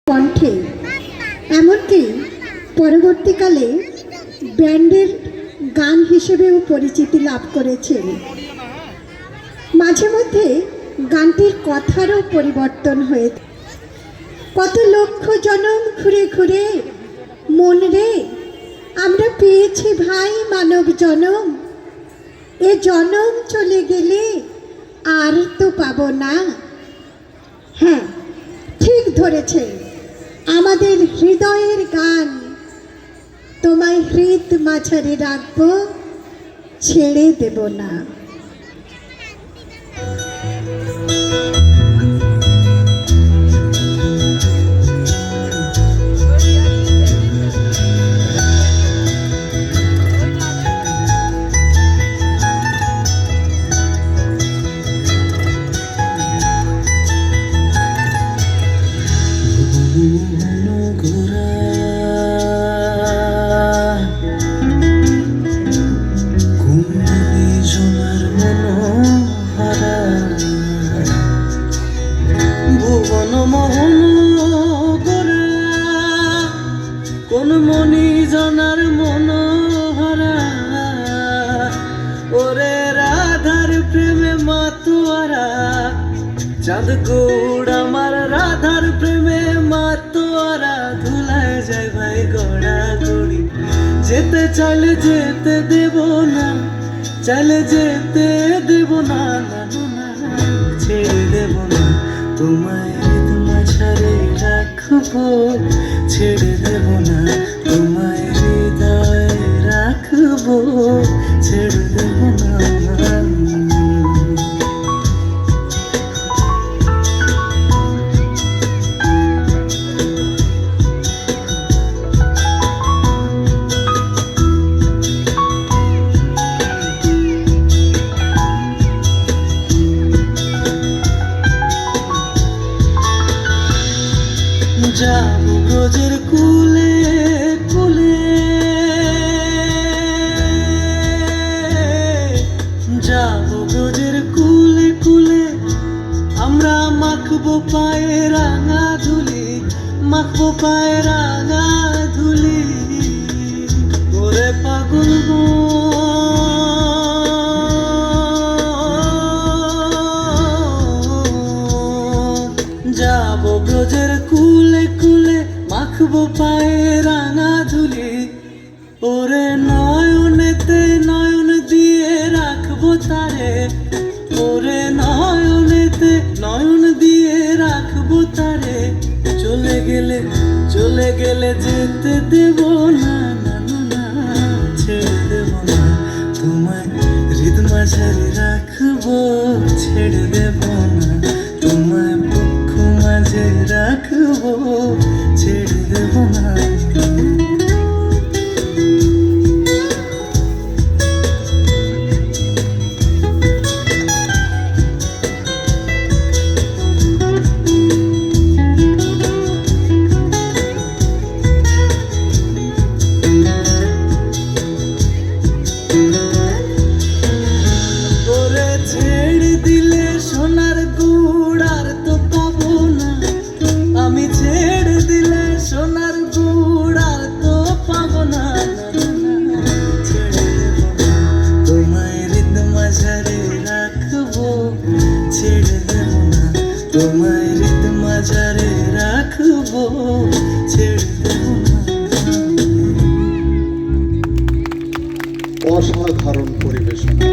কণ্ঠে, এমনকি পরবর্তীকালে ব্যান্ডের গান হিসেবেও পরিচিতি লাভ করেছেন। মাঝে মধ্যে গানটির কথারও পরিবর্তন হয়েছে। কত লক্ষ জনম ঘুরে ঘুরে মন রে আমরা পেয়েছি ভাই মানব জনম, এ জনম চলে গেলে আর তো পাবো না। হ্যাঁ, ঠিক ধরেছে, আমাদের হৃদয়ের গান, তোমায় হৃদ মাঝারে রাখবো, ছেড়ে দেব না। কোন মনি জনার মনোহরা, ওরে রাধার প্রেমে মাতোয়ারা, চাঁদ গৌড় আমার রাধার প্রেমে মাতোয়ারা, ধুলায় যায় ভাই গড়া গড়ি, যেতে চাইলে যেতে দেব না, চাইলে যেতে দেব না, ছেড়ে দেব না, তোমায় মাঝারে রাখবো, ছেড়ে দেব না, তোমায় হৃদয়ে রাখবো, ছেড়ে দেব না। যাবো ব্রজের কুলে কুলে, যাবো ব্রজের কুলে কুলে, আমরা মাখবো পায়ে রাঙা ধুলি, মাখবো পায়ে রাঙা ধুলি, ওরে পাগল যাবো ব্রজের কুলে কুলে, মাখবো পায়ে রাঙা ধুলি, ওরে নয়নেতে নয়ন দিয়ে রাখবো তারে, ওরে নয়নেতে নয়ন দিয়ে রাখবো তারে, চলে গেলে যেতে দেব না, ছেড়ে দেব না, তোমায় হৃদ মাঝারে রাখবো, ছেড়ে দেব না, তোমায় বুক মাঝে রাখবো, ছেড়ে দেব না। ছেড়ে দিলে সোনার গুড় আর তো পাবো না, আমি ছেড়ে দিলে সোনার গুড় আর তো পাবো না, ছেড়ে দেব না, তোমায় হৃদ মাঝারে রাখবো, ছেড়ে দেব না, তোমায় হৃদ মাঝারে রাখবো, ছেড়ে দেব না। অসাধারণ পরিবেশনা।